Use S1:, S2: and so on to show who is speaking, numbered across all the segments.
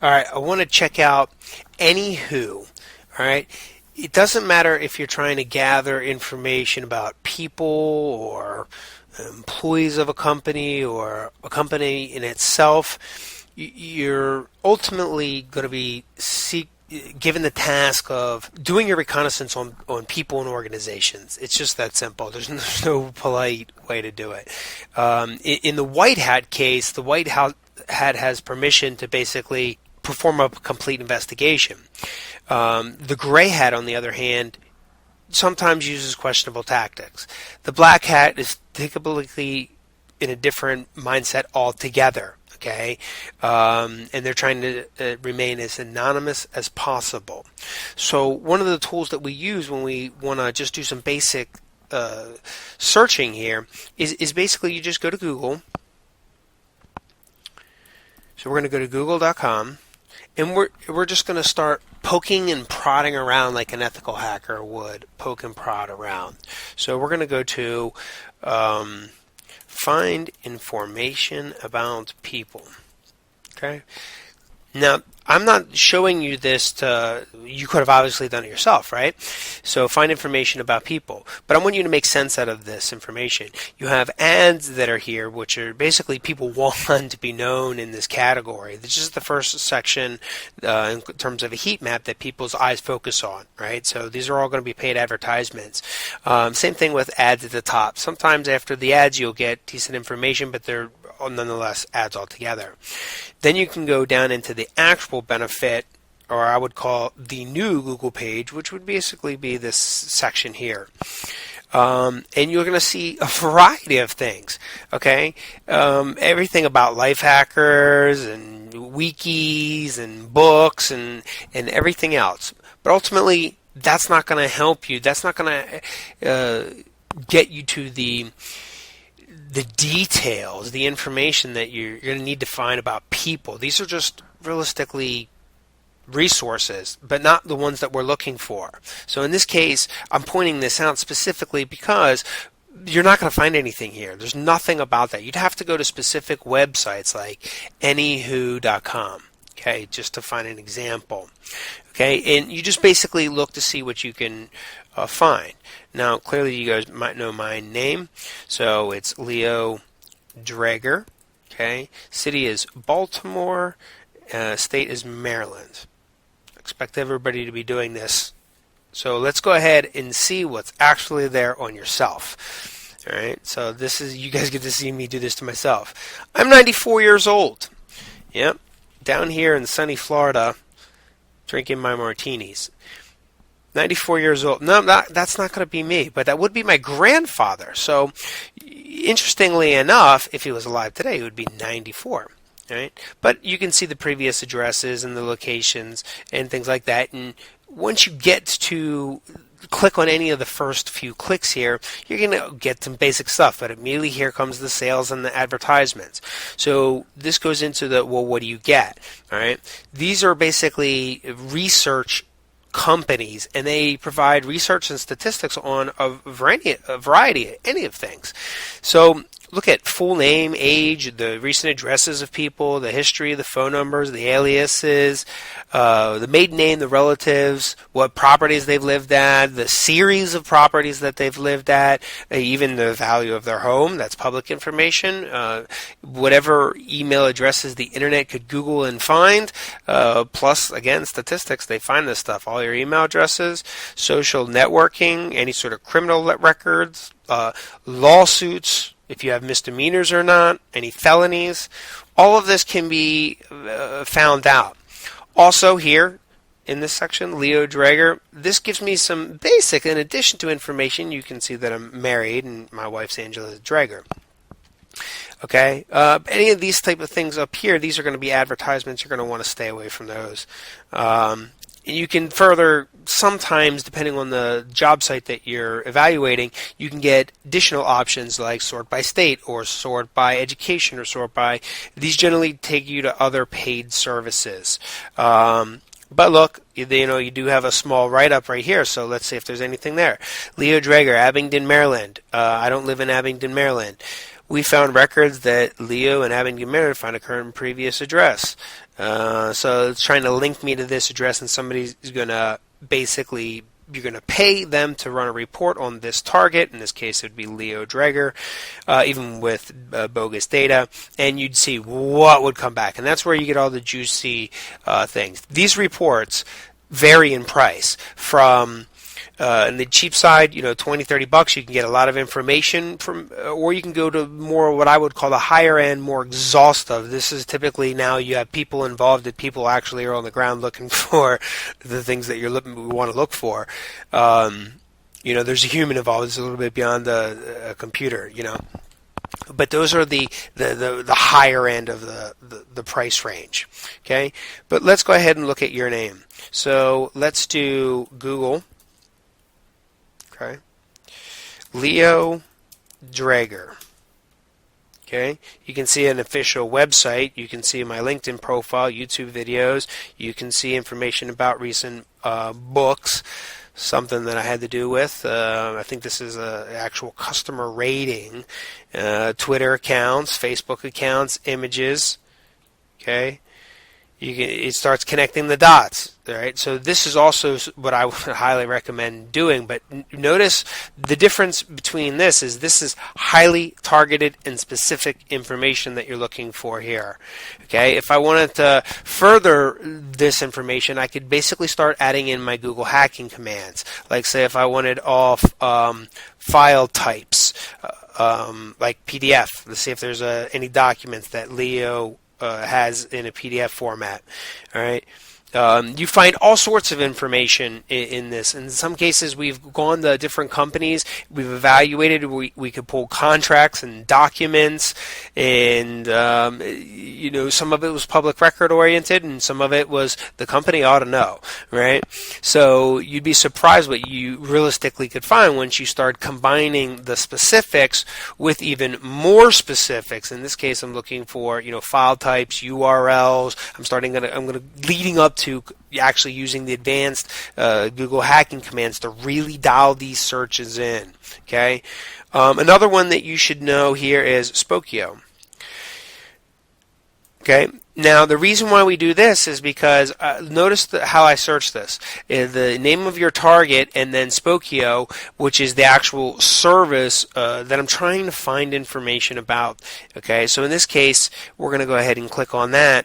S1: All right, I want to check out Anywho. All right, it doesn't matter if you're trying to gather information about people or employees of a company or a company in itself. You're ultimately going to be given the task of doing your reconnaissance on people and organizations. It's just that simple. There's no polite way to do it. In the white hat case, the white hat has permission to basically perform a complete investigation. The gray hat, on the other hand, sometimes uses questionable tactics. The black hat is typically in a different mindset altogether. Okay, and they're trying to remain as anonymous as possible. So one of the tools that we use when we want to just do some basic searching here is basically you just go to Google. So we're going to go to google.com, and we're just going to start poking and prodding around like an ethical hacker would poke and prod around. So we're going to go to find information about people. Okay. Now, I'm not showing you this you could have obviously done it yourself, right? So find information about people. But I want you to make sense out of this information. You have ads that are here, which are basically people want to be known in this category. This is the first section in terms of a heat map that people's eyes focus on, right? So these are all going to be paid advertisements. Same thing with ads at the top. Sometimes after the ads you'll get decent information, but they're nonetheless ads altogether. Then you can go down into the actual benefit, or I would call the new Google page, which would basically be this section here. And you're going to see a variety of things, okay? Everything about life hackers and wikis and books and everything else. But ultimately, that's not going to help you. That's not going to get you to the details, the information that you're going to need to find about people. These are just realistically resources, but not the ones that we're looking for. So in this case, I'm pointing this out specifically because you're not going to find anything here. There's nothing about that. You'd have to go to specific websites like Anywho.com, okay, just to find an example. Okay, and you just basically look to see what you can find. Now, clearly you guys might know my name. So it's Leo Drager. Okay, city is Baltimore. State is Maryland. Expect everybody to be doing this. So let's go ahead and see what's actually there on yourself. All right, so this is, you guys get to see me do this to myself. I'm 94 years old. Yep, down here in sunny Florida, drinking my martinis. 94 years old. No, that's not going to be me, but that would be my grandfather. So, interestingly enough, if he was alive today, he would be 94. Right? But you can see the previous addresses and the locations and things like that. And once you get to click on any of the first few clicks here, you're going to get some basic stuff. But immediately here comes the sales and the advertisements. So this goes into the, well, what do you get? All right. These are basically research companies, and they provide research and statistics on a variety, any of things. So look at full name, age, the recent addresses of people, the history, the phone numbers, the aliases, the maiden name, the relatives, what properties they've lived at, the series of properties that they've lived at, even the value of their home. That's public information. Whatever email addresses the internet could Google and find, plus, again, statistics. They find this stuff. All your email addresses, social networking, any sort of criminal records, lawsuits, if you have misdemeanors or not, any felonies, all of this can be found out. Also here in this section, Leo Drager, this gives me some basic, in addition to information, you can see that I'm married and my wife's Angela Drager. Okay, any of these type of things up here, these are going to be advertisements. You're going to want to stay away from those. You can further, sometimes, depending on the job site that you're evaluating, you can get additional options like sort by state or sort by education or sort by, these generally take you to other paid services. But look, you do have a small write-up right here, so let's see if there's anything there. Leo Drager, Abingdon, Maryland. I don't live in Abingdon, Maryland. We found records that Leo and Abingdon, Maryland found a current and previous address. So it's trying to link me to this address, and somebody's going to basically, you're going to pay them to run a report on this target. In this case, it would be Leo Dreger, even with bogus data, and you'd see what would come back. And that's where you get all the juicy things. These reports vary in price from on the cheap side, $20-$30, you can get a lot of information from, or you can go to more what I would call the higher end, more exhaustive. This is typically now you have people involved, that people actually are on the ground looking for the things that we want to look for. There's a human involved. It's a little bit beyond a computer, But those are the higher end of the price range. Okay, but let's go ahead and look at your name. So let's do Google. Okay, Leo Dreger. Okay, you can see an official website. You can see my LinkedIn profile, YouTube videos. You can see information about recent books, something that I had to do with. I think this is an actual customer rating, Twitter accounts, Facebook accounts, images. Okay, it starts connecting the dots. All right, so this is also what I would highly recommend doing. But notice the difference between this is highly targeted and specific information that you're looking for here. Okay, if I wanted to further this information, I could basically start adding in my Google hacking commands. Like, say, if I wanted all file types, like PDF. Let's see if there's any documents that Leo has in a PDF format. All right. You find all sorts of information in this. In some cases, we've gone to different companies. We've evaluated. We could pull contracts and documents, and some of it was public record oriented, and some of it was the company ought to know, right? So you'd be surprised what you realistically could find once you start combining the specifics with even more specifics. In this case, I'm looking for file types, URLs. I'm leading up to actually using the advanced Google hacking commands to really dial these searches in. Okay, another one that you should know here is Spokeo. Okay, now the reason why we do this is because notice how I search this. The name of your target and then Spokeo, which is the actual service that I'm trying to find information about. Okay, so in this case, we're going to go ahead and click on that.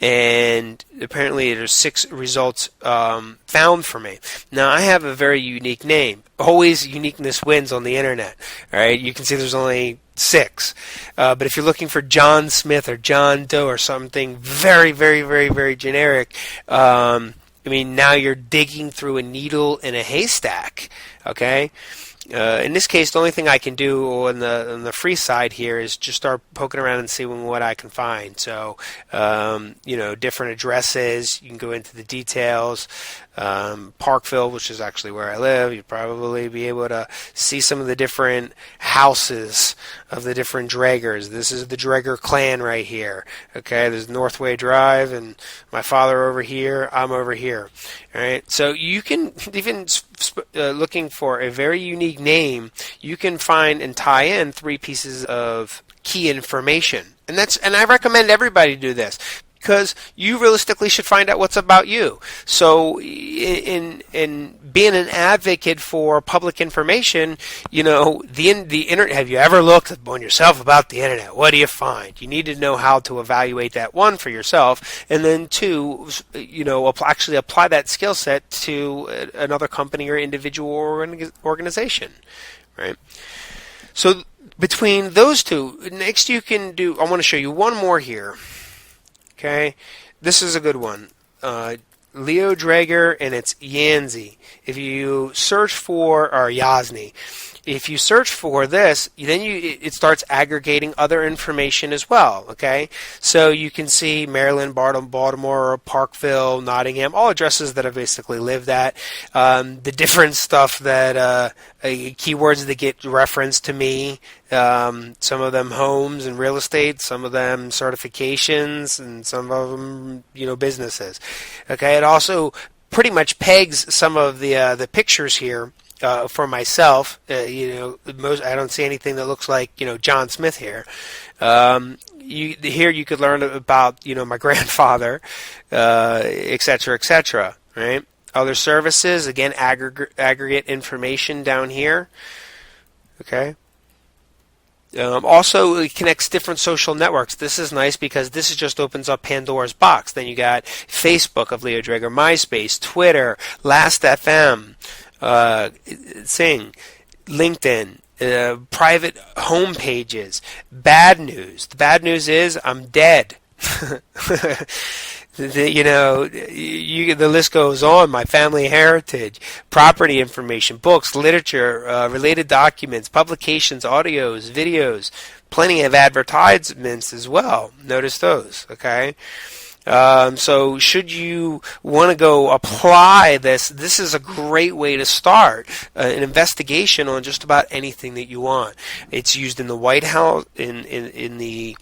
S1: And apparently there's 6 results found for me. Now, I have a very unique name. Always uniqueness wins on the internet. All right, you can see there's only 6. But if you're looking for John Smith or John Doe or something very, very, very, very generic, now you're digging through a needle in a haystack. Okay. In this case, the only thing I can do on the free side here is just start poking around and seeing what I can find. So, different addresses. You can go into the details. Parkville, which is actually where I live, you'd probably be able to see some of the different houses of the different Dregers. This is the Dreger clan right here. Okay, there's Northway Drive, and my father over here, I'm over here. All right, so you can even looking for a very unique name, you can find and tie in 3 pieces of key information, and I recommend everybody do this. Because you realistically should find out what's about you. So, in being an advocate for public information, the internet. Have you ever looked on yourself about the internet? What do you find? You need to know how to evaluate that, 1, for yourself, and then 2, actually apply that skill set to another company or individual or organization, right? So between those 2, next you can do. I want to show you one more here. Okay, this is a good one. Leo Dreger, and it's Yanzi. If you search for, or Yazni, if you search for this, then it starts aggregating other information as well. Okay, so you can see Maryland, Baltimore, Parkville, Nottingham, all addresses that I've basically lived at. The different stuff that keywords that get referenced to me. Some of them homes and real estate, some of them certifications, and some of them businesses. Okay, it also pretty much pegs some of the pictures here for myself. I don't see anything that looks like John Smith here. Here you could learn about my grandfather, etc., etc. Right? Other services, again, aggregate information down here. Okay. Also, it connects different social networks. This is nice because this just opens up Pandora's box. Then you got Facebook of Leo Drager, MySpace, Twitter, Last.fm, Sing, LinkedIn, private home pages. Bad news. The bad news is I'm dead. The list goes on. My family heritage, property information, books, literature, related documents, publications, audios, videos, plenty of advertisements as well. Notice those, okay? So should you want to go apply this is a great way to start an investigation on just about anything that you want. It's used in the White House, in the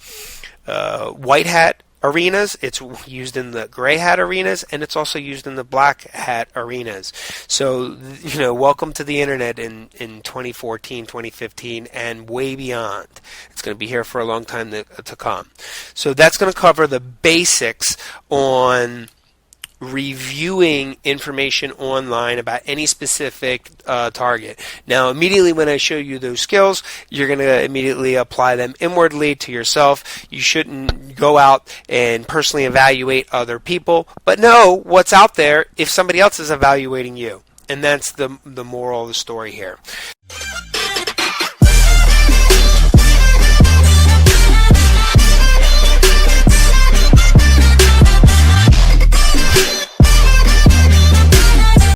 S1: white hat arenas, it's used in the gray hat arenas, and it's also used in the black hat arenas. So, welcome to the internet in 2014, 2015, and way beyond. It's going to be here for a long time to come. So that's going to cover the basics on reviewing information online about any specific target. Now, immediately when I show you those skills, you're going to immediately apply them inwardly to yourself. You shouldn't go out and personally evaluate other people, but know what's out there if somebody else is evaluating you. And that's the moral of the story here.